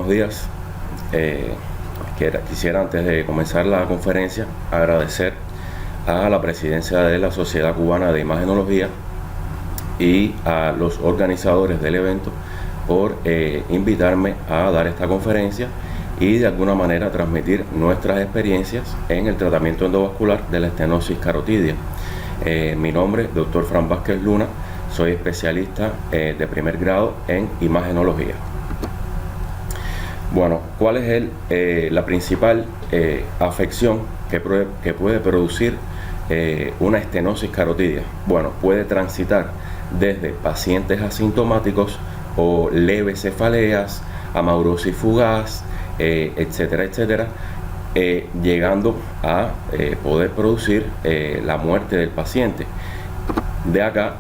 Buenos días. Quisiera antes de comenzar la conferencia agradecer a la presidencia de la Sociedad Cubana de Imagenología y a los organizadores del evento por invitarme a dar esta conferencia y de alguna manera transmitir nuestras experiencias en el tratamiento endovascular de la estenosis carotidia. Mi nombre es Dr. Fran Vázquez Luna, soy especialista de primer grado en imagenología. Bueno, ¿cuál es la principal afección que puede producir una estenosis carotidia? Bueno, puede transitar desde pacientes asintomáticos o leves cefaleas, amaurosis fugaz, etcétera, etcétera, llegando a poder producir la muerte del paciente. De acá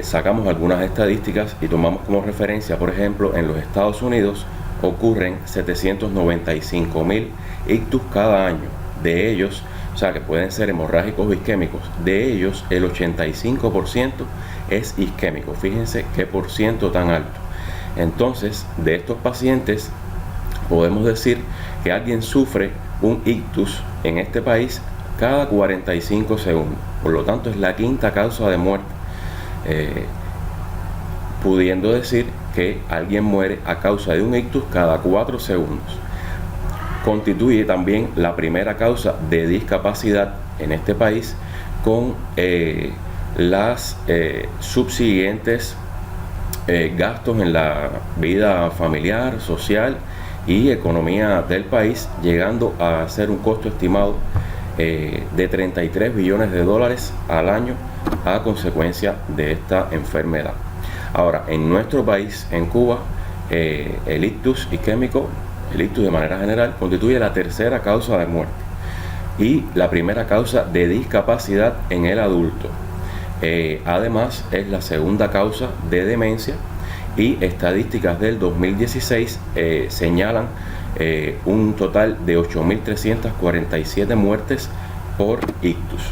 sacamos algunas estadísticas y tomamos como referencia, por ejemplo, en los Estados Unidos ocurren 795.000 ictus cada año. De ellos, o sea, que pueden ser hemorrágicos o isquémicos, de ellos el 85% es isquémico. Fíjense qué por ciento tan alto. Entonces, de estos pacientes, podemos decir que alguien sufre un ictus en este país cada 45 segundos. Por lo tanto, es la quinta causa de muerte. Pudiendo decir que alguien muere a causa de un ictus cada 4 segundos. Constituye también la primera causa de discapacidad en este país, con las subsiguientes gastos en la vida familiar, social y economía del país, llegando a ser un costo estimado de 33 billones de dólares al año a consecuencia de esta enfermedad. Ahora, en nuestro país, en Cuba, el ictus isquémico, el ictus de manera general, constituye la tercera causa de muerte y la primera causa de discapacidad en el adulto. Además, es la segunda causa de demencia, y estadísticas del 2016 señalan un total de 8.347 muertes por ictus.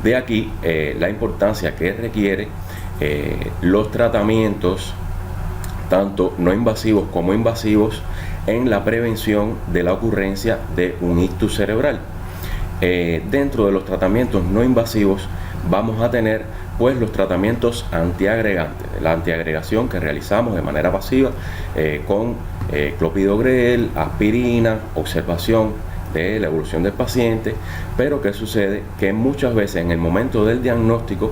De aquí la importancia que requiere los tratamientos, tanto no invasivos como invasivos, en la prevención de la ocurrencia de un ictus cerebral. Dentro de los tratamientos no invasivos vamos a tener pues los tratamientos antiagregantes, la antiagregación que realizamos de manera pasiva con clopidogrel, aspirina, observación de la evolución del paciente. Pero ¿qué sucede? Que muchas veces en el momento del diagnóstico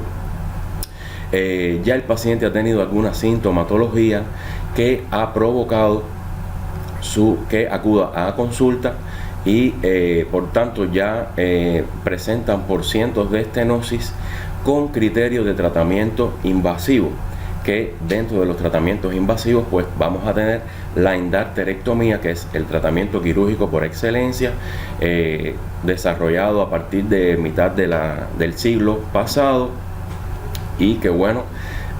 ya el paciente ha tenido alguna sintomatología que ha provocado que acuda a consulta y por tanto ya presentan por cientos de estenosis con criterios de tratamiento invasivo, que dentro de los tratamientos invasivos pues vamos a tener la endarterectomía, que es el tratamiento quirúrgico por excelencia, desarrollado a partir de mitad del siglo pasado, y que bueno,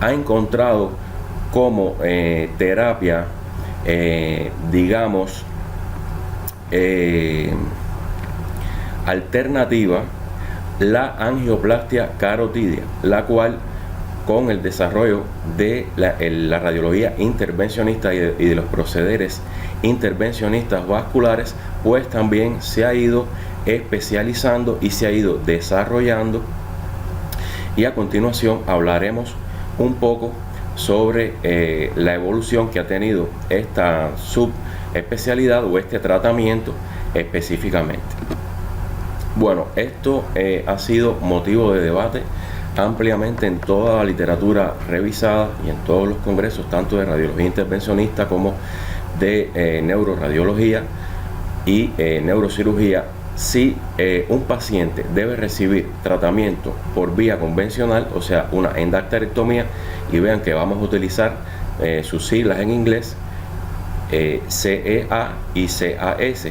ha encontrado como terapia digamos alternativa la angioplastia carotidia, la cual con el desarrollo de la radiología intervencionista y de los procederes intervencionistas vasculares, pues también se ha ido especializando y se ha ido desarrollando. Y a continuación hablaremos un poco sobre la evolución que ha tenido esta subespecialidad o este tratamiento específicamente. Bueno, esto ha sido motivo de debate ampliamente en toda la literatura revisada y en todos los congresos, tanto de radiología intervencionista como de neuroradiología y neurocirugía, si un paciente debe recibir tratamiento por vía convencional, o sea, una endarterectomía, y vean que vamos a utilizar sus siglas en inglés, CEA y CAS.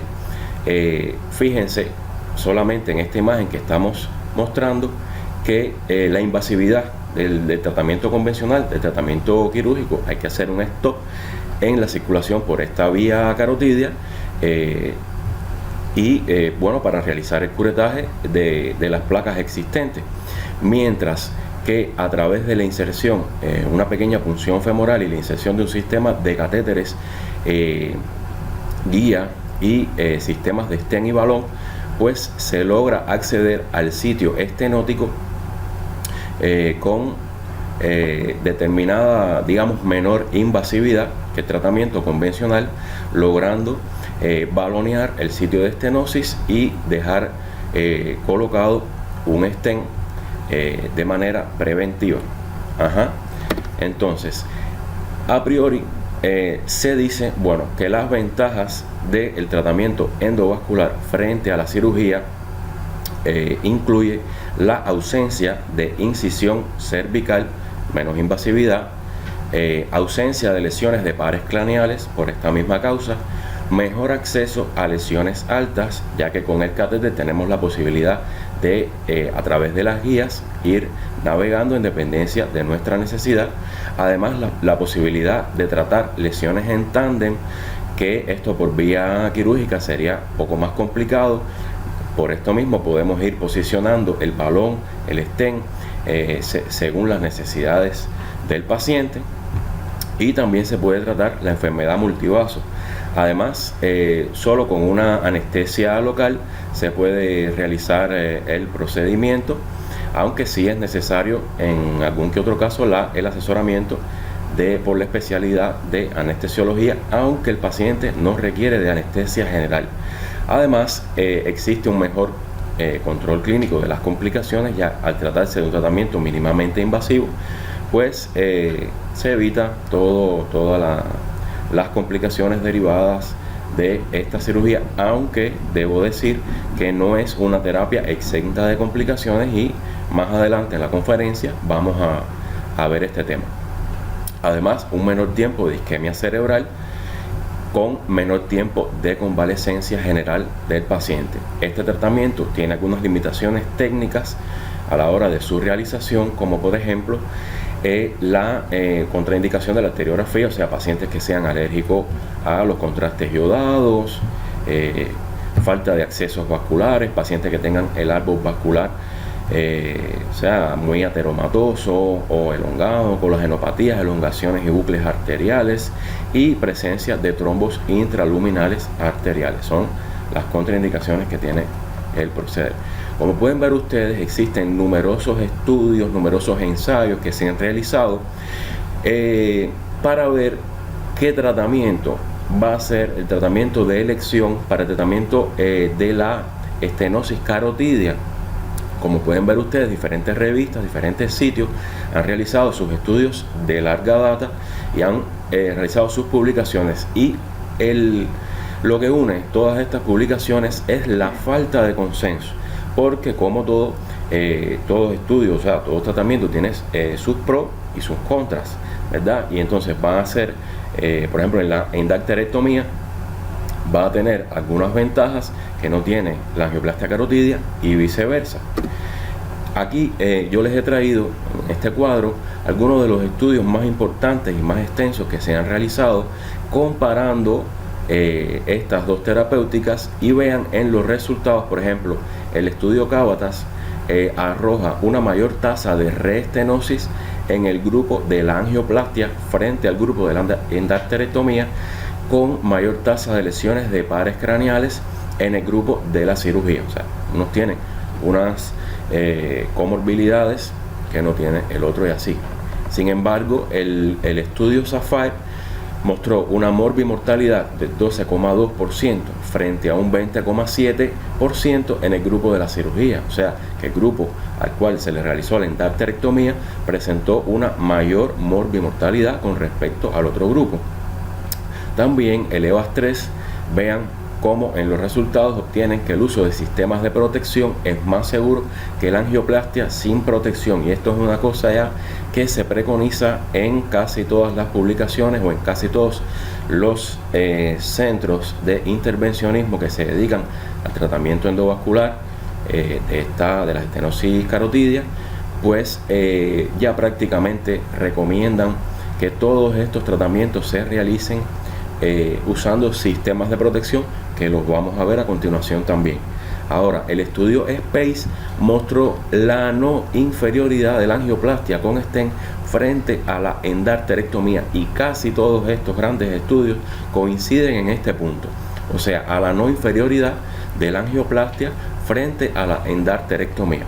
Fíjense solamente en esta imagen que estamos mostrando que la invasividad del tratamiento convencional, del tratamiento quirúrgico, hay que hacer un stop en la circulación por esta vía carotidia bueno, para realizar el curetaje de las placas existentes, mientras que a través de la inserción, una pequeña punción femoral y la inserción de un sistema de catéteres guía y sistemas de stent y balón, pues se logra acceder al sitio estenótico con determinada, digamos, menor invasividad que el tratamiento convencional, logrando balonear el sitio de estenosis y dejar colocado un stent de manera preventiva. Entonces, a priori se dice, bueno, que las ventajas del tratamiento endovascular frente a la cirugía incluye la ausencia de incisión cervical, menos invasividad, ausencia de lesiones de pares craneales por esta misma causa, mejor acceso a lesiones altas, ya que con el catéter tenemos la posibilidad de, a través de las guías, ir navegando en dependencia de nuestra necesidad. Además, la posibilidad de tratar lesiones en tándem, que esto por vía quirúrgica sería poco más complicado. Por esto mismo podemos ir posicionando el balón, el stent, según las necesidades del paciente, y también se puede tratar la enfermedad multivaso. Además, solo con una anestesia local se puede realizar el procedimiento, aunque sí es necesario en algún que otro caso el asesoramiento por la especialidad de anestesiología, aunque el paciente no requiere de anestesia general. Además, existe un mejor control clínico de las complicaciones, ya al tratarse de un tratamiento mínimamente invasivo, pues se evita todas las complicaciones derivadas de esta cirugía, aunque debo decir que no es una terapia exenta de complicaciones, y más adelante en la conferencia vamos a ver este tema. Además, un menor tiempo de isquemia cerebral con menor tiempo de convalecencia general del paciente. Este tratamiento tiene algunas limitaciones técnicas a la hora de su realización, como por ejemplo la contraindicación de la arteriografía, o sea, pacientes que sean alérgicos a los contrastes iodados, falta de accesos vasculares, pacientes que tengan el árbol vascular o sea, muy ateromatoso o elongado, con las enopatías, elongaciones y bucles arteriales, y presencia de trombos intraluminales arteriales. Son las contraindicaciones que tiene el proceder. Como pueden ver ustedes, existen numerosos estudios, numerosos ensayos que se han realizado para ver qué tratamiento va a ser el tratamiento de elección para el tratamiento de la estenosis carotidia. Como pueden ver ustedes, diferentes revistas, diferentes sitios han realizado sus estudios de larga data y han realizado sus publicaciones, y lo que une todas estas publicaciones es la falta de consenso, porque como todo estudio, o sea, todo tratamiento tiene sus pros y sus contras, ¿verdad? Y entonces van a ser, por ejemplo, en la endacterectomía va a tener algunas ventajas que no tiene la angioplastia carotidia, y viceversa. Aquí yo les he traído en este cuadro algunos de los estudios más importantes y más extensos que se han realizado comparando estas dos terapéuticas, y vean en los resultados. Por ejemplo, el estudio Cavatas arroja una mayor tasa de reestenosis en el grupo de la angioplastia frente al grupo de la endacterectomía, con mayor tasa de lesiones de pares craneales en el grupo de la cirugía. O sea, unos tienen unas comorbilidades que no tiene el otro, y así. Sin embargo, el estudio Sapphire mostró una morbimortalidad de 12,2% frente a un 20,7% en el grupo de la cirugía. O sea, que el grupo al cual se le realizó la endacterectomía presentó una mayor morbimortalidad con respecto al otro grupo. También el EVAS 3, vean cómo en los resultados obtienen que el uso de sistemas de protección es más seguro que la angioplastia sin protección, y esto es una cosa ya que se preconiza en casi todas las publicaciones o en casi todos los centros de intervencionismo que se dedican al tratamiento endovascular de la estenosis carotidia. Pues ya prácticamente recomiendan que todos estos tratamientos se realicen usando sistemas de protección, que los vamos a ver a continuación también. Ahora, el estudio SPACE mostró la no inferioridad de la angioplastia con stent frente a la endacterectomía, y casi todos estos grandes estudios coinciden en este punto. o sea, a la no inferioridad de la angioplastia frente a la endarterectomía,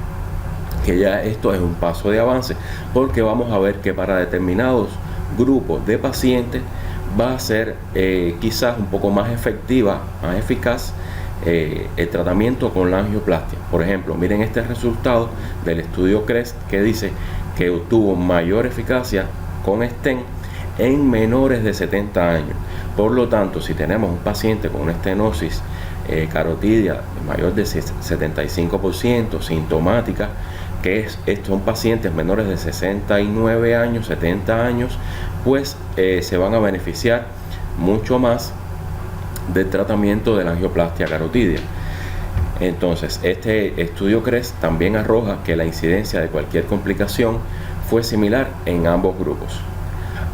que ya esto es un paso de avance, porque vamos a ver que para determinados grupos de pacientes va a ser quizás un poco más efectiva, más eficaz el tratamiento con la angioplastia. Por ejemplo, miren este resultado del estudio CREST, que dice que obtuvo mayor eficacia con stent en menores de 70 años. Por lo tanto, si tenemos un paciente con una estenosis carotidia mayor de 75%, sintomática, que son pacientes menores de 69 años, 70 años, pues se van a beneficiar mucho más del tratamiento de la angioplastia carotidia. Entonces, este estudio CREST también arroja que la incidencia de cualquier complicación fue similar en ambos grupos.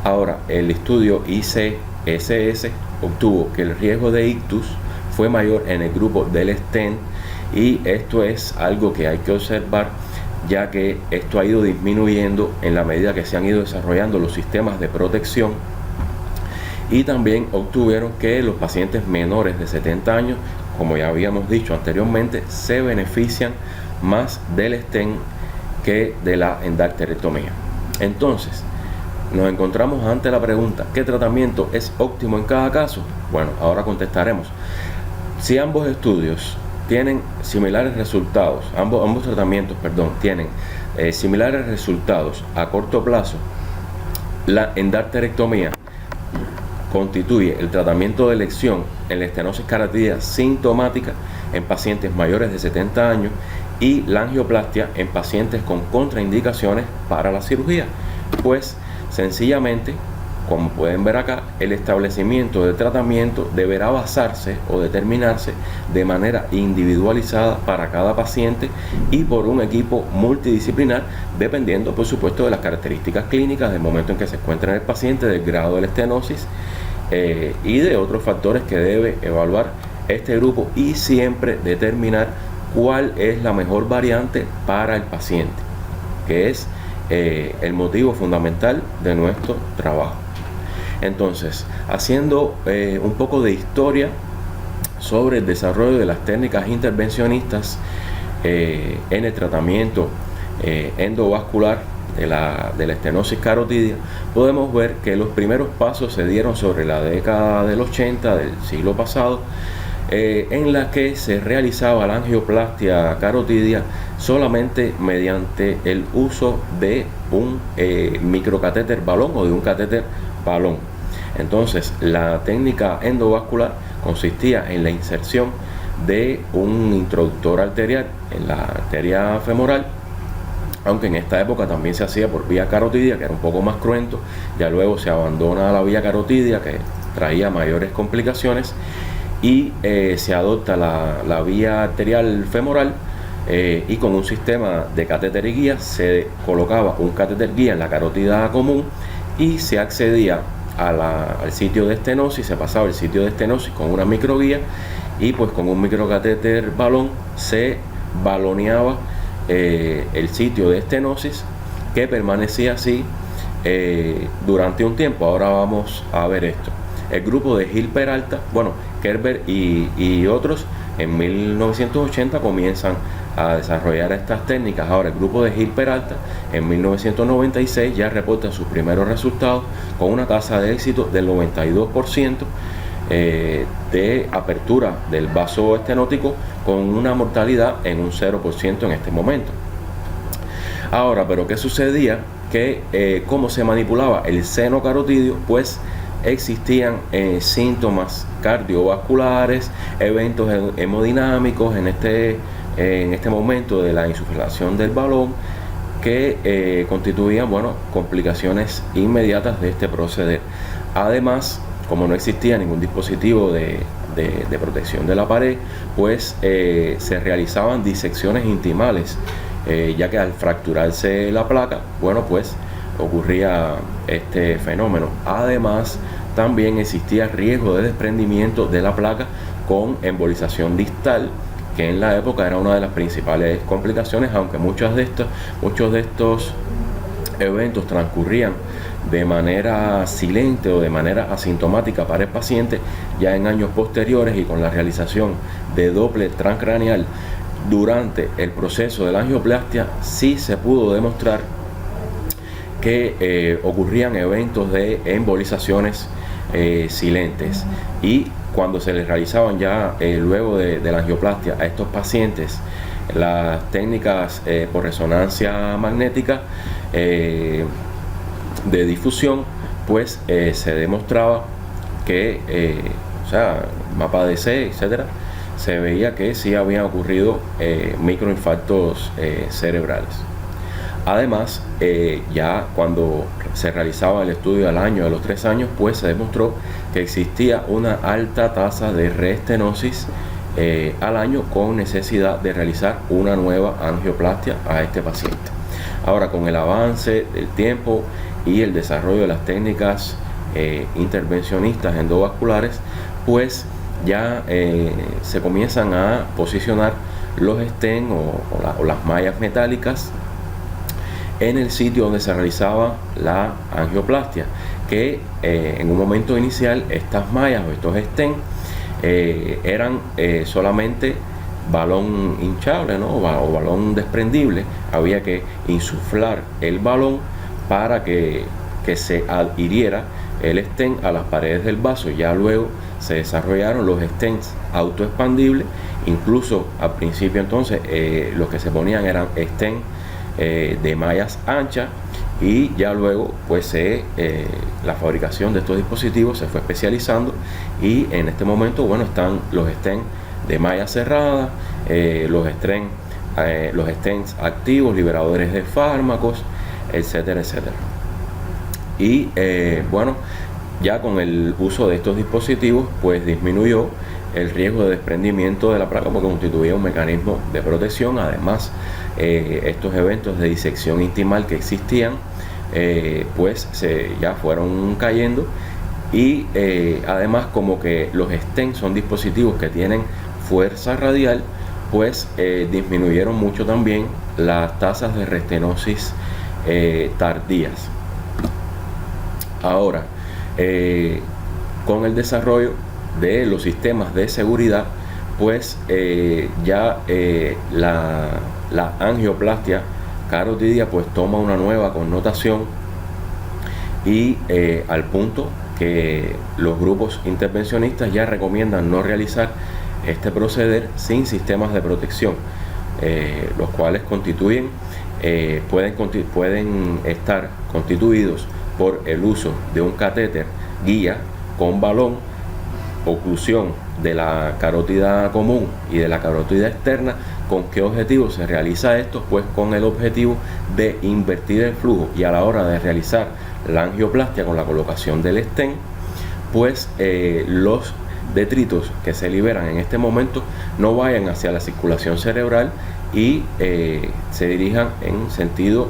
Ahora, el estudio ICSS obtuvo que el riesgo de ictus fue mayor en el grupo del stent, y esto es algo que hay que observar, ya que esto ha ido disminuyendo en la medida que se han ido desarrollando los sistemas de protección, y también obtuvieron que los pacientes menores de 70 años, como ya habíamos dicho anteriormente, se benefician más del stent que de la endarterectomía. Entonces, nos encontramos ante la pregunta: ¿qué tratamiento es óptimo en cada caso? Bueno, ahora contestaremos. Si ambos estudios tienen similares resultados, ambos tratamientos, tienen similares resultados a corto plazo, la endarterectomía constituye el tratamiento de elección en la estenosis carotidia sintomática en pacientes mayores de 70 años, y la angioplastia en pacientes con contraindicaciones para la cirugía. Pues sencillamente, como pueden ver acá, el establecimiento de tratamiento deberá basarse o determinarse de manera individualizada para cada paciente y por un equipo multidisciplinar, dependiendo por supuesto de las características clínicas, del momento en que se encuentra en el paciente, del grado de la estenosis y de otros factores que debe evaluar este grupo, y siempre determinar cuál es la mejor variante para el paciente, que es el motivo fundamental de nuestro trabajo. Entonces, haciendo un poco de historia sobre el desarrollo de las técnicas intervencionistas en el tratamiento endovascular de la estenosis carotidia, podemos ver que los primeros pasos se dieron sobre la década del 80 del siglo pasado, en la que se realizaba la angioplastia carotidia solamente mediante el uso de un microcatéter balón o de un catéter balón. Entonces, la técnica endovascular consistía en la inserción de un introductor arterial en la arteria femoral, aunque en esta época también se hacía por vía carotidia, que era un poco más cruento. Ya luego se abandona la vía carotidia, que traía mayores complicaciones, y se adopta la vía arterial femoral, y con un sistema de catéter y guía se colocaba un catéter guía en la carótida común, y se accedía al sitio de estenosis, se pasaba el sitio de estenosis con una microguía, y pues con un microcatéter balón se baloneaba el sitio de estenosis, que permanecía así durante un tiempo. Ahora vamos a ver esto. El grupo de Gil Peralta, Kerber y otros en 1980 comienzan a desarrollar estas técnicas. Ahora el grupo de Gil Peralta en 1996 ya reporta sus primeros resultados con una tasa de éxito del 92% de apertura del vaso estenótico, con una mortalidad en un 0% en este momento. Ahora, ¿pero qué sucedía? Que cómo se manipulaba el seno carotidio, pues existían síntomas cardiovasculares, eventos hemodinámicos en este momento de la insuflación del balón, que constituían complicaciones inmediatas de este proceder. Además, como no existía ningún dispositivo de protección de la pared, pues se realizaban disecciones intimales, ya que al fracturarse la placa, pues ocurría este fenómeno. Además, también existía riesgo de desprendimiento de la placa con embolización distal, que en la época era una de las principales complicaciones, aunque muchos de estos eventos transcurrían de manera silente o de manera asintomática para el paciente, ya en años posteriores y con la realización de Doppler transcraneal durante el proceso de la angioplastia, sí se pudo demostrar que ocurrían eventos de embolizaciones silentes, y cuando se les realizaban ya luego de la angioplastia a estos pacientes las técnicas por resonancia magnética de difusión, pues se demostraba que, o sea, mapa de C, etcétera, se veía que sí habían ocurrido microinfartos cerebrales. Además, ya cuando se realizaba el estudio al año, a los 3 años, pues se demostró que existía una alta tasa de reestenosis al año, con necesidad de realizar una nueva angioplastia a este paciente. Ahora, con el avance del tiempo y el desarrollo de las técnicas intervencionistas endovasculares, pues ya se comienzan a posicionar los stents o las mallas metálicas en el sitio donde se realizaba la angioplastia, que en un momento inicial estas mallas o estos stents eran solamente balón hinchable, ¿no? O balón desprendible. Había que insuflar el balón para que se adhiriera el stent a las paredes del vaso. Ya luego se desarrollaron los stents autoexpandibles. Incluso al principio entonces los que se ponían eran stents de mallas anchas, y ya luego pues la fabricación de estos dispositivos se fue especializando, y en este momento, bueno, están los stents de malla cerrada, los stents activos, liberadores de fármacos, etcétera, etcétera. Y bueno, ya con el uso de estos dispositivos pues disminuyó el riesgo de desprendimiento de la placa, porque constituía un mecanismo de protección. Además, estos eventos de disección intimal que existían pues ya fueron cayendo, y además, como que los stents son dispositivos que tienen fuerza radial, pues disminuyeron mucho también las tasas de reestenosis tardías. Ahora, con el desarrollo de los sistemas de seguridad, pues ya la angioplastia carotidia pues toma una nueva connotación, y al punto que los grupos intervencionistas ya recomiendan no realizar este proceder sin sistemas de protección, los cuales pueden estar constituidos por el uso de un catéter guía con balón, oclusión de la carótida común y de la carótida externa. ¿Con qué objetivo se realiza esto? Pues con el objetivo de invertir el flujo, y a la hora de realizar la angioplastia con la colocación del stent, pues los detritos que se liberan en este momento no vayan hacia la circulación cerebral y se dirijan en sentido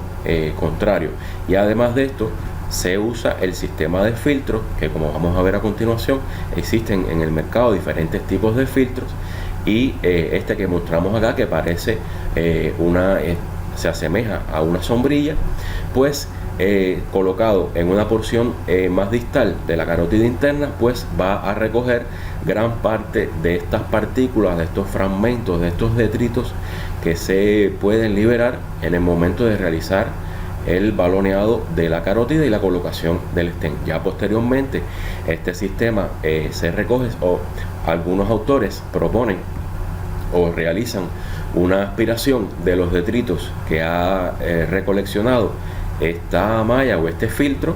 contrario. Y además de esto, se usa el sistema de filtros, que como vamos a ver a continuación, existen en el mercado diferentes tipos de filtros, y este que mostramos acá, que parece se asemeja a una sombrilla, pues colocado en una porción más distal de la carótida interna, pues va a recoger gran parte de estas partículas, de estos fragmentos, de estos detritos que se pueden liberar en el momento de realizar el baloneado de la carótida y la colocación del stent. Ya posteriormente este sistema se recoge, o algunos autores proponen o realizan una aspiración de los detritos que ha recoleccionado esta malla o este filtro.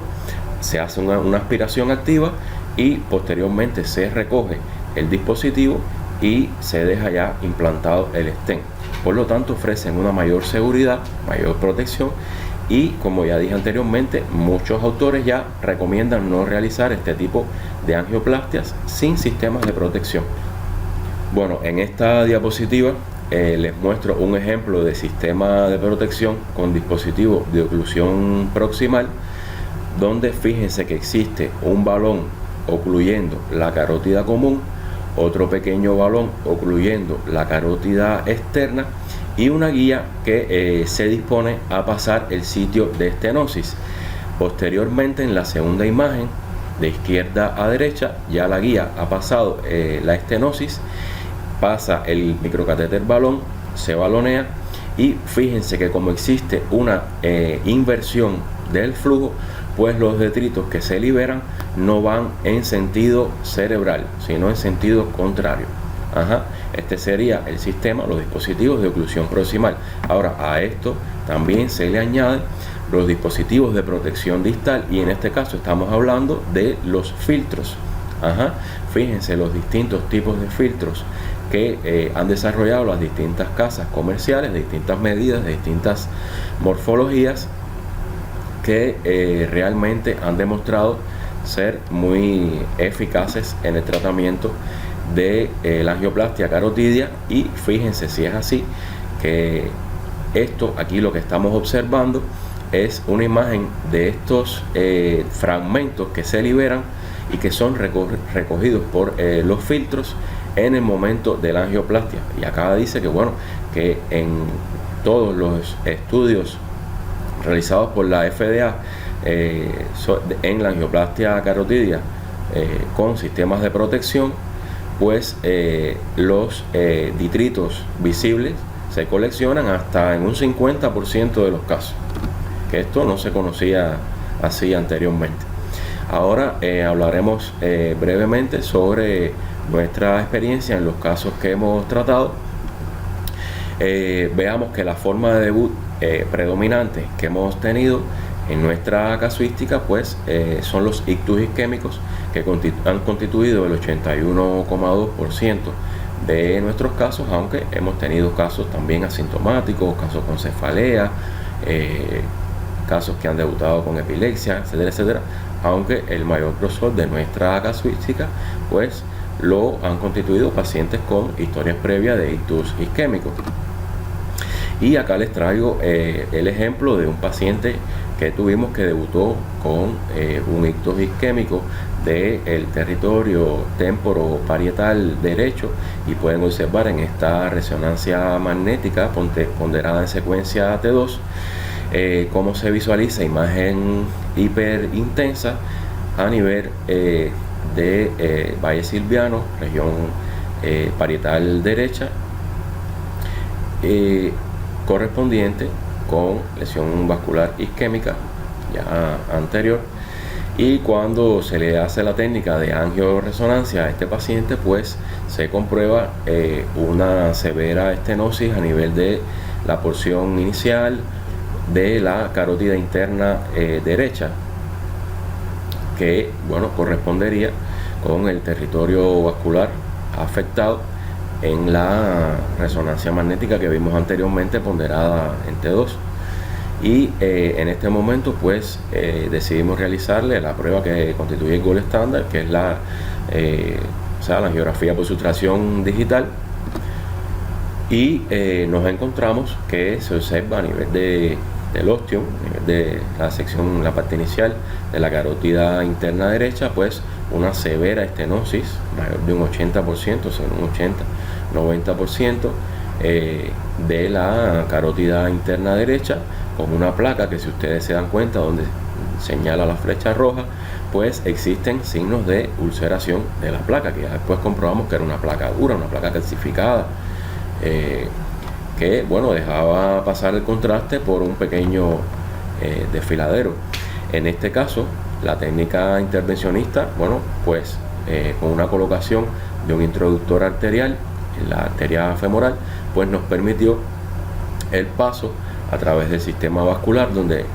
Se hace una aspiración activa, y posteriormente se recoge el dispositivo y se deja ya implantado el stent. Por lo tanto, ofrecen una mayor seguridad, mayor protección, y como ya dije anteriormente, muchos autores ya recomiendan no realizar este tipo de angioplastias sin sistemas de protección. Bueno, en esta diapositiva les muestro un ejemplo de sistema de protección con dispositivo de oclusión proximal, donde fíjense que existe un balón ocluyendo la carótida común, otro pequeño balón ocluyendo la carótida externa, y una guía que se dispone a pasar el sitio de estenosis. Posteriormente, en la segunda imagen, de izquierda a derecha, ya la guía ha pasado la estenosis, pasa el microcatéter balón, se balonea, y fíjense que como existe una inversión del flujo, pues los detritos que se liberan no van en sentido cerebral, sino en sentido contrario. Este sería el sistema, los dispositivos de oclusión proximal. Ahora, a esto también se le añaden los dispositivos de protección distal, y en este caso estamos hablando de los filtros. Fíjense los distintos tipos de filtros que han desarrollado las distintas casas comerciales de distintas medidas, de distintas morfologías, que realmente han demostrado ser muy eficaces en el tratamiento de la angioplastia carotidia. Y fíjense, si es así, que esto aquí lo que estamos observando es una imagen de estos fragmentos que se liberan y que son recogidos por los filtros en el momento de la angioplastia. Y acá dice que bueno, que en todos los estudios realizados por la FDA en la angioplastia carotidia con sistemas de protección, pues los detritos visibles se coleccionan hasta en un 50% de los casos, que esto no se conocía así anteriormente. Ahora hablaremos brevemente sobre nuestra experiencia en los casos que hemos tratado. Veamos que la forma de debut predominante que hemos tenido en nuestra casuística, pues son los ictus isquémicos, que han constituido el 81,2% de nuestros casos, aunque hemos tenido casos también asintomáticos, casos con cefalea, casos que han debutado con epilepsia, etcétera, etcétera, aunque el mayor grosor de nuestra casuística pues lo han constituido pacientes con historias previas de ictus isquémicos. Y acá les traigo el ejemplo de un paciente que tuvimos que debutó con un ictus isquémico del territorio temporoparietal derecho, y pueden observar en esta resonancia magnética ponderada en secuencia T2 cómo se visualiza imagen hiperintensa a nivel de valle silviano, región parietal derecha, correspondiente con lesión vascular isquémica ya anterior. Y cuando se le hace la técnica de angioresonancia a este paciente, pues se comprueba una severa estenosis a nivel de la porción inicial de la carótida interna derecha, que bueno, correspondería con el territorio vascular afectado en la resonancia magnética que vimos anteriormente ponderada en T2. Y en este momento pues decidimos realizarle la prueba que constituye el gold estándar, que es la angiografía por sustracción digital, y nos encontramos que se observa a nivel del ostium, a nivel de la sección, la parte inicial de la carótida interna derecha, pues una severa estenosis mayor de un 80%, según un 80-90% de la carótida interna derecha, con una placa que, si ustedes se dan cuenta donde señala la flecha roja, pues existen signos de ulceración de la placa, que ya después comprobamos que era una placa dura, una placa calcificada, que bueno, dejaba pasar el contraste por un pequeño desfiladero. En este caso, la técnica intervencionista, bueno, pues con una colocación de un introductor arterial en la arteria femoral, pues nos permitió el paso a través del sistema vascular, donde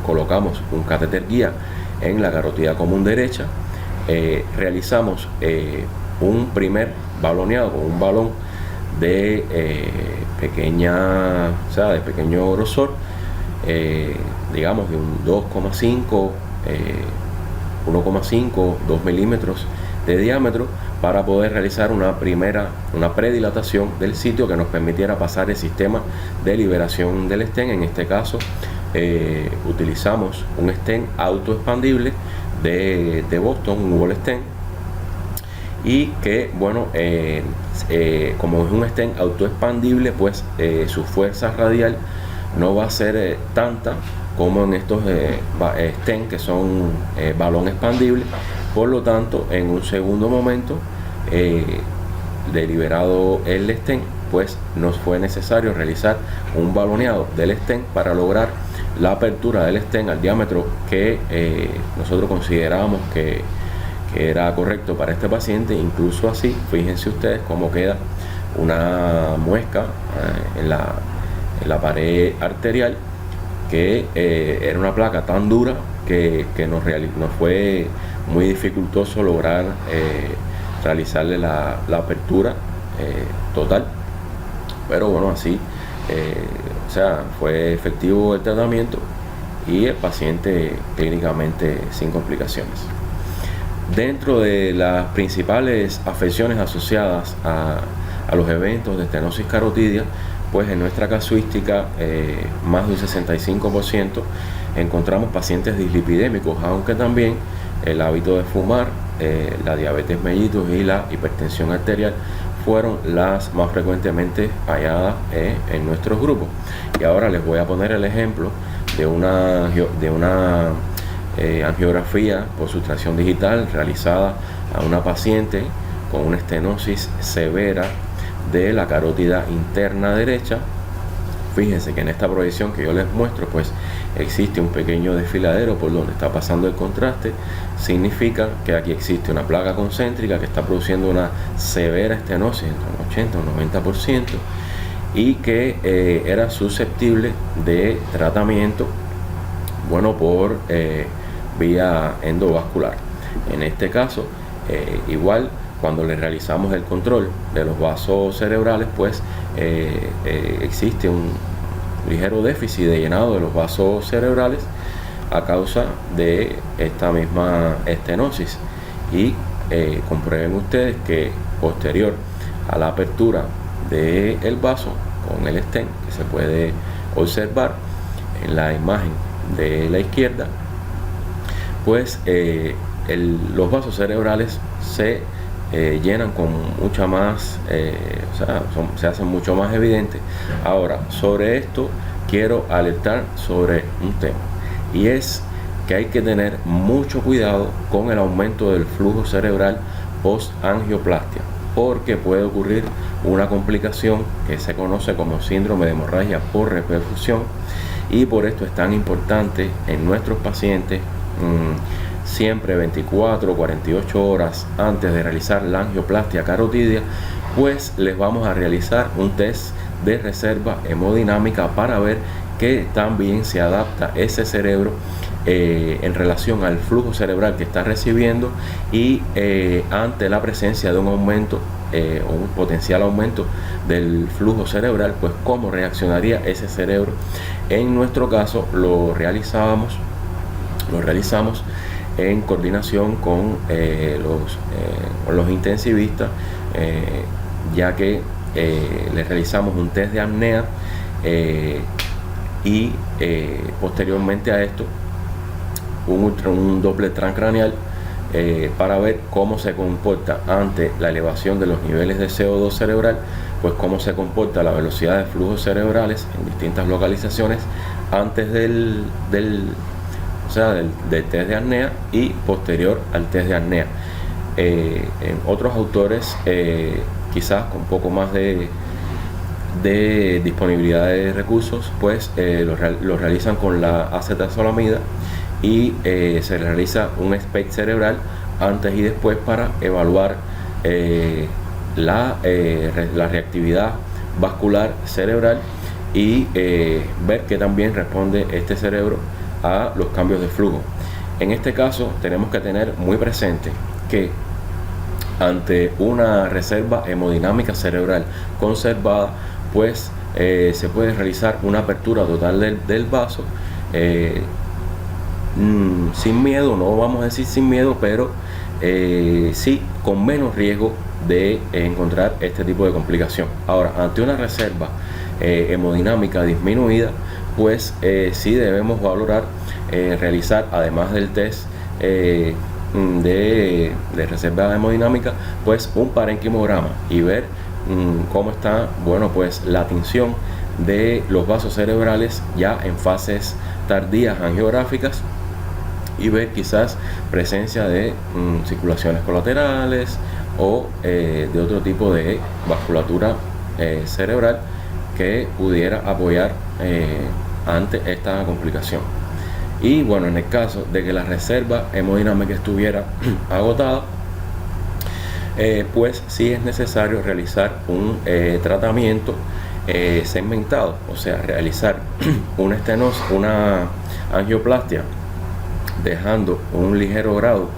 colocamos un catéter guía en la carótida común derecha, realizamos un primer baloneado con un balón de pequeño grosor, digamos de un 2,5, 2 milímetros de diámetro, para poder realizar una predilatación del sitio que nos permitiera pasar el sistema de liberación del stent. En este caso utilizamos un stent autoexpandible de Boston, un Wall stent, y que bueno, como es un stent autoexpandible, pues su fuerza radial no va a ser tanta como en estos stent, que son balón expandible. Por lo tanto, en un segundo momento, deliberado el stent, pues nos fue necesario realizar un baloneado del stent para lograr la apertura del stent al diámetro que nosotros considerábamos que era correcto para este paciente. Incluso así, fíjense ustedes cómo queda una muesca en la pared arterial, que era una placa tan dura que nos fue muy dificultoso lograr realizarle la apertura total. Pero bueno, así o sea, fue efectivo el tratamiento y el paciente clínicamente sin complicaciones. Dentro de las principales afecciones asociadas a los eventos de estenosis carotidia, pues en nuestra casuística, más de un 65% encontramos pacientes dislipidémicos, aunque también el hábito de fumar, la diabetes mellitus y la hipertensión arterial fueron las más frecuentemente halladas en nuestros grupos. Y ahora les voy a poner el ejemplo de una angiografía por sustracción digital realizada a una paciente con una estenosis severa de la carótida interna derecha. Fíjense que en esta proyección que yo les muestro, pues existe un pequeño desfiladero por donde está pasando el contraste. Significa que aquí existe una placa concéntrica que está produciendo una severa estenosis entre un 80 y un 90%, y que era susceptible de tratamiento, bueno, por vía endovascular. En este caso, igual, cuando le realizamos el control de los vasos cerebrales, pues existe un ligero déficit de llenado de los vasos cerebrales a causa de esta misma estenosis. Y comprueben ustedes que posterior a la apertura del vaso con el stent, que se puede observar en la imagen de la izquierda, pues los vasos cerebrales se llenan con mucha más, se hacen mucho más evidentes. Ahora, sobre esto quiero alertar sobre un tema, y es que hay que tener mucho cuidado con el aumento del flujo cerebral post angioplastia, porque puede ocurrir una complicación que se conoce como síndrome de hemorragia por reperfusión, y por esto es tan importante en nuestros pacientes siempre 24 o 48 horas antes de realizar la angioplastia carotidia, pues les vamos a realizar un test de reserva hemodinámica para ver que también se adapta ese cerebro en relación al flujo cerebral que está recibiendo, y ante la presencia de un aumento o un potencial aumento del flujo cerebral, pues cómo reaccionaría ese cerebro. En nuestro caso lo realizamos en coordinación con los intensivistas, ya que le realizamos un test de apnea y posteriormente a esto un Doppler transcranial para ver cómo se comporta ante la elevación de los niveles de CO2 cerebral, pues cómo se comporta la velocidad de flujos cerebrales en distintas localizaciones antes del test de apnea y posterior al test de apnea. En otros autores, quizás con un poco más de disponibilidad de recursos, pues lo realizan con la acetazolamida, y se realiza un SPECT cerebral antes y después para evaluar la reactividad vascular cerebral y ver que también responde este cerebro a los cambios de flujo. En este caso tenemos que tener muy presente que ante una reserva hemodinámica cerebral conservada, pues se puede realizar una apertura total del vaso sin miedo, no vamos a decir sin miedo, pero sí con menos riesgo de encontrar este tipo de complicación. Ahora, ante una reserva hemodinámica disminuida, pues sí debemos valorar realizar, además del test de reserva hemodinámica, pues un parenquimograma y ver cómo está, bueno, pues la tinción de los vasos cerebrales ya en fases tardías angiográficas y ver quizás presencia de circulaciones colaterales o de otro tipo de vasculatura cerebral que pudiera apoyar ante esta complicación. Y bueno, en el caso de que la reserva hemodinámica estuviera agotada, pues sí es necesario realizar un tratamiento segmentado, o sea, realizar una angioplastia dejando un ligero grado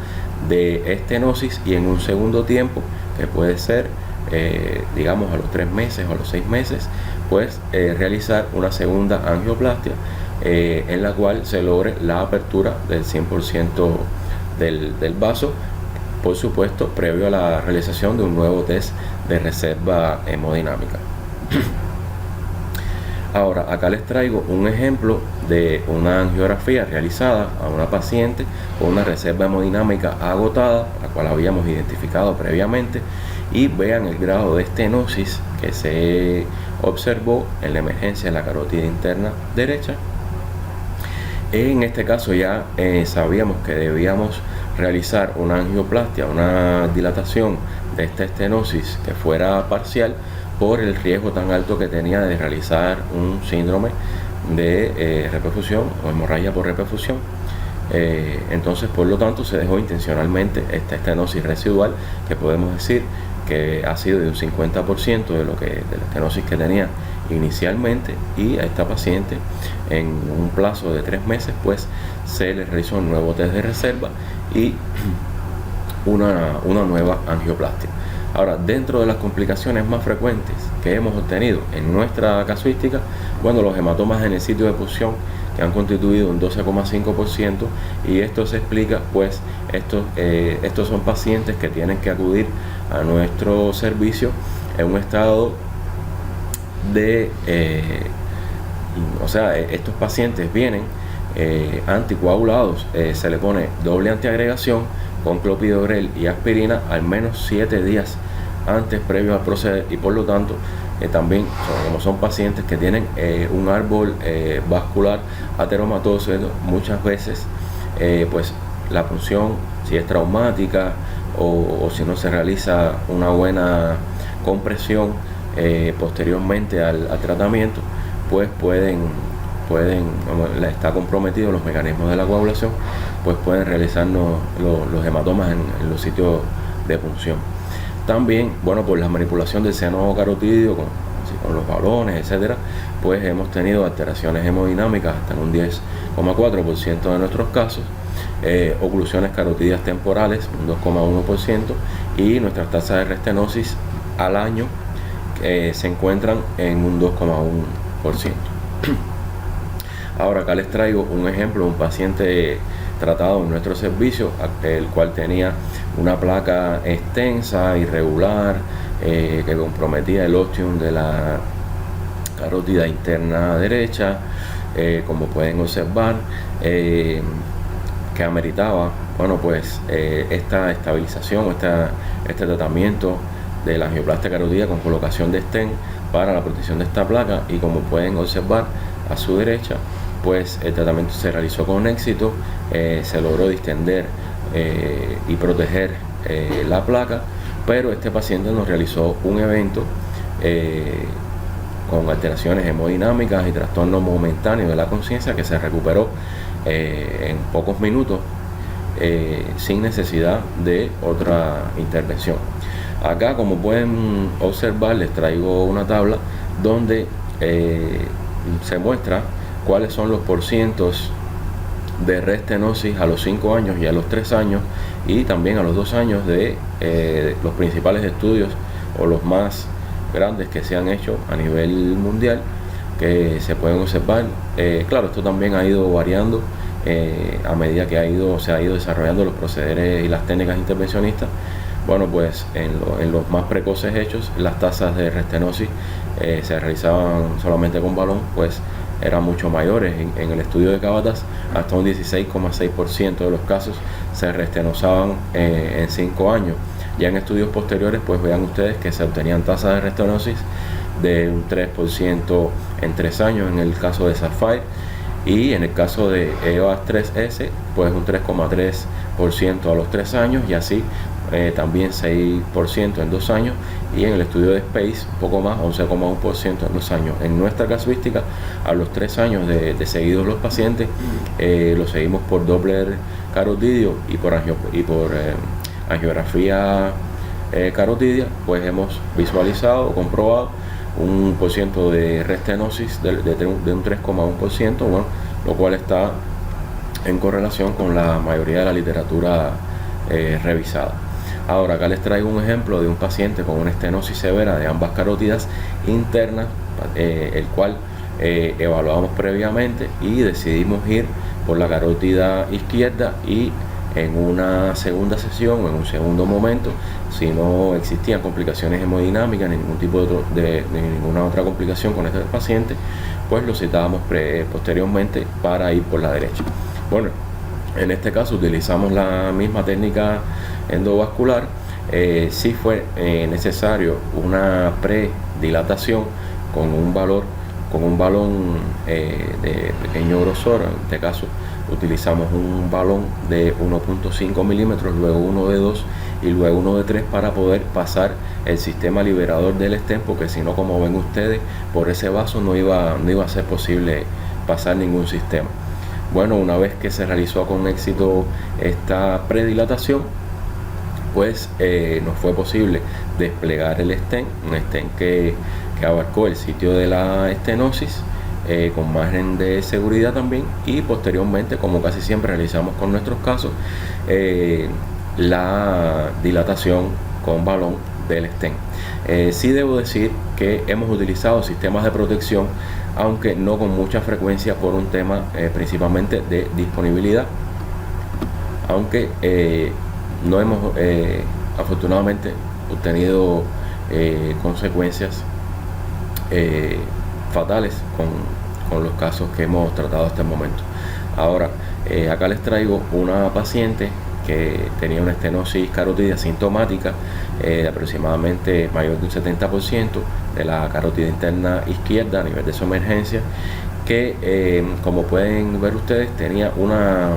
de estenosis, y en un segundo tiempo, que puede ser digamos a los 3 meses o a los 6 meses, pues realizar una segunda angioplastia en la cual se logre la apertura del 100% del vaso, por supuesto previo a la realización de un nuevo test de reserva hemodinámica. Ahora, acá les traigo un ejemplo de una angiografía realizada a una paciente con una reserva hemodinámica agotada, la cual habíamos identificado previamente, y vean el grado de estenosis que se observó en la emergencia de la carótida interna derecha. En este caso ya sabíamos que debíamos realizar una angioplastia, una dilatación de esta estenosis que fuera parcial, por el riesgo tan alto que tenía de realizar un síndrome de reperfusión o hemorragia por reperfusión. Entonces, por lo tanto, se dejó intencionalmente esta estenosis residual, que podemos decir que ha sido de un 50% de la estenosis que tenía inicialmente, y a esta paciente en un plazo de 3 meses pues se le realizó un nuevo test de reserva y una nueva angioplastia. Ahora, dentro de las complicaciones más frecuentes que hemos obtenido en nuestra casuística, bueno, los hematomas en el sitio de punción, que han constituido un 12,5%, y esto se explica, pues, estos son pacientes que tienen que acudir a nuestro servicio en un estado de, estos pacientes vienen anticoagulados, se le pone doble antiagregación con clopidogrel y aspirina al menos 7 días antes, previo a proceder, y por lo tanto también como son pacientes que tienen un árbol vascular ateromatoso, muchas veces pues la punción, si es traumática o si no se realiza una buena compresión posteriormente al tratamiento, pues está comprometido los mecanismos de la coagulación, pues pueden realizarnos los hematomas en los sitios de punción. También, bueno, por la manipulación del seno carotídeo con los balones, etcétera, pues hemos tenido alteraciones hemodinámicas hasta en un 10,4% de nuestros casos, oclusiones carotídeas temporales, un 2,1%, y nuestras tasas de restenosis al año se encuentran en un 2,1%. Ahora acá les traigo un ejemplo de un paciente tratado en nuestro servicio, el cual tenía una placa extensa, irregular, que comprometía el ostium de la carótida interna derecha, como pueden observar, que ameritaba, bueno, pues esta estabilización, este tratamiento de la angioplastia carotídea con colocación de stent para la protección de esta placa. Y como pueden observar a su derecha, pues el tratamiento se realizó con éxito, se logró distender y proteger la placa, pero este paciente nos realizó un evento con alteraciones hemodinámicas y trastorno momentáneo de la conciencia, que se recuperó en pocos minutos sin necesidad de otra intervención. Acá, como pueden observar, les traigo una tabla donde se muestra cuáles son los porcientos de restenosis a los 5 años y a los 3 años, y también a los 2 años de los principales estudios o los más grandes que se han hecho a nivel mundial, que se pueden observar. Claro, esto también ha ido variando a medida que se ha ido desarrollando los procederes y las técnicas intervencionistas. Bueno, pues en los más precoces hechos, las tasas de restenosis se realizaban solamente con balón, pues eran mucho mayores. En el estudio de Cavadas, hasta un 16,6% de los casos se restenosaban en 5 años. Ya en estudios posteriores, pues vean ustedes que se obtenían tasas de restenosis de un 3% en 3 años, en el caso de Sapphire, y en el caso de EOAS 3S pues un 3,3% a los 3 años, y así también 6% en 2 años, y en el estudio de Space un poco más, 11,1% en 2 años. En nuestra casuística, a los 3 años de seguidos los pacientes, los seguimos por Doppler carotidio y por angiografía carotidia, pues hemos visualizado o comprobado un por ciento de restenosis de un 3,1%, bueno, lo cual está en correlación con la mayoría de la literatura revisada. Ahora, acá les traigo un ejemplo de un paciente con una estenosis severa de ambas carótidas internas, el cual evaluamos previamente y decidimos ir por la carótida izquierda, y en una segunda sesión, en un segundo momento, si no existían complicaciones hemodinámicas ni ningún tipo de ninguna otra complicación con este paciente, pues lo citábamos posteriormente para ir por la derecha. Bueno, en este caso utilizamos la misma técnica endovascular. Sí fue necesario una predilatación con un balón de pequeño grosor. En este caso utilizamos un balón de 1.5 milímetros, luego uno de 2 y luego uno de 3 para poder pasar el sistema liberador del stent, porque si no, como ven ustedes, por ese vaso no iba a ser posible pasar ningún sistema. Bueno, una vez que se realizó con éxito esta predilatación, pues nos fue posible desplegar el stent, un stent que abarcó el sitio de la estenosis, con margen de seguridad también, y posteriormente, como casi siempre realizamos con nuestros casos, la dilatación con balón del stent. Sí debo decir que hemos utilizado sistemas de protección, aunque no con mucha frecuencia, por un tema principalmente de disponibilidad, aunque no hemos afortunadamente obtenido consecuencias fatales con los casos que hemos tratado hasta el momento. Ahora, acá les traigo una paciente que tenía una estenosis carotidia sintomática de aproximadamente mayor de un 70% de la carótida interna izquierda a nivel de su emergencia, que como pueden ver ustedes, tenía una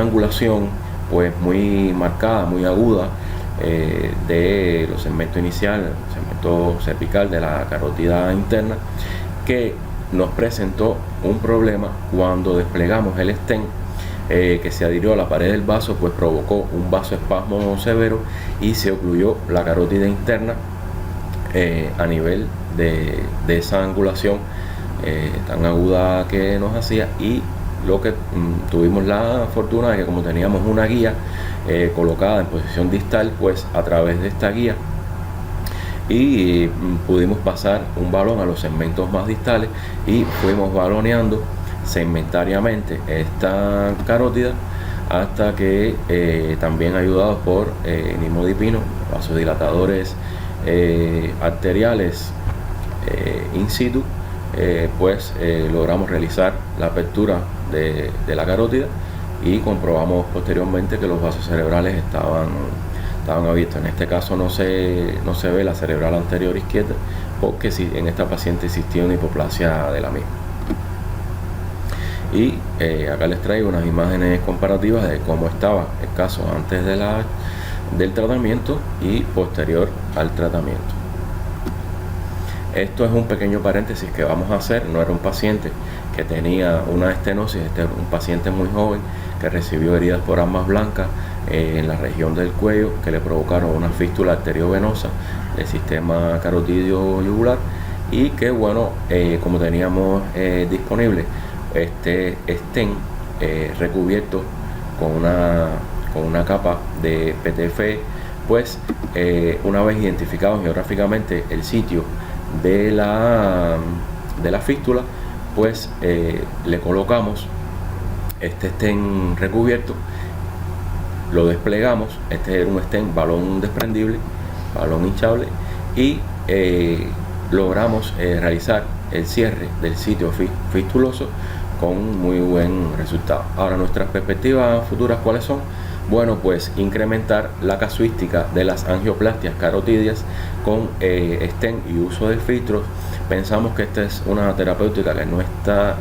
angulación pues muy marcada, muy aguda, de los segmentos iniciales, el segmento cervical de la carótida interna, que nos presentó un problema cuando desplegamos el stent, que se adhirió a la pared del vaso, pues provocó un vasoespasmo severo y se ocluyó la carótida interna a nivel de esa angulación tan aguda que nos hacía. Y lo que tuvimos la fortuna de que, como teníamos una guía colocada en posición distal, pues a través de esta guía y pudimos pasar un balón a los segmentos más distales y fuimos baloneando segmentariamente esta carótida hasta que también ayudados por nimodipino, vasodilatadores arteriales in situ, pues logramos realizar la apertura de la carótida y comprobamos posteriormente que los vasos cerebrales estaban abiertos. En este caso no se ve la cerebral anterior izquierda, porque si en esta paciente existía una hipoplasia de la misma. Y acá les traigo unas imágenes comparativas de cómo estaba el caso antes del tratamiento y posterior al tratamiento. Esto es un pequeño paréntesis que vamos a hacer. No era un paciente que tenía una estenosis, este era un paciente muy joven que recibió heridas por armas blancas en la región del cuello, que le provocaron una fístula arteriovenosa del sistema carotidio yugular, y que bueno, como teníamos disponible este stent recubierto con una capa de PTFE, pues una vez identificado geográficamente el sitio de la fístula, pues le colocamos este stent recubierto, lo desplegamos. Este era un stent balón desprendible, balón hinchable, y logramos realizar el cierre del sitio fistuloso con muy buen resultado. Ahora, nuestras perspectivas futuras, ¿cuáles son? Bueno, pues incrementar la casuística de las angioplastias carotidias con stent y uso de filtros pensamos que esta es una terapéutica que no está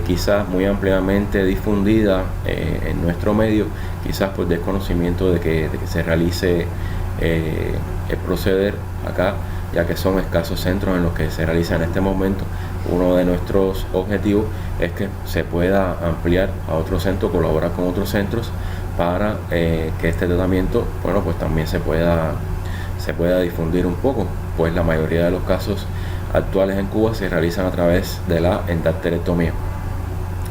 quizás muy ampliamente difundida en nuestro medio, quizás por desconocimiento de que se realice el proceder acá, ya que son escasos centros en los que se realiza en este momento. Uno de nuestros objetivos es que se pueda ampliar a otros centros, colaborar con otros centros para que este tratamiento, bueno, pues también se pueda difundir un poco, pues la mayoría de los casos actuales en Cuba se realizan a través de la endarterectomía.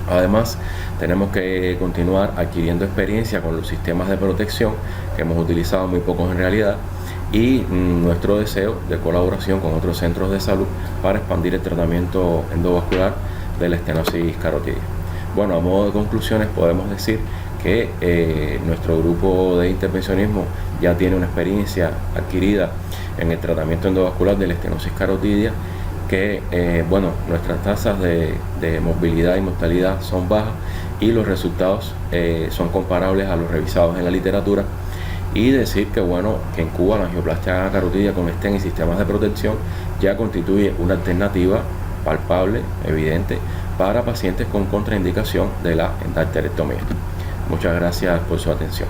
Además, tenemos que continuar adquiriendo experiencia con los sistemas de protección, que hemos utilizado muy pocos en realidad, y nuestro deseo de colaboración con otros centros de salud para expandir el tratamiento endovascular de la estenosis carotidia. Bueno, a modo de conclusiones podemos decir que nuestro grupo de intervencionismo ya tiene una experiencia adquirida en el tratamiento endovascular de la estenosis carotidia, que nuestras tasas de movilidad y mortalidad son bajas y los resultados son comparables a los revisados en la literatura. Y decir que en Cuba la angioplastia carotidia con stent y sistemas de protección ya constituye una alternativa palpable, evidente, para pacientes con contraindicación de la endarterectomía. Muchas gracias por su atención.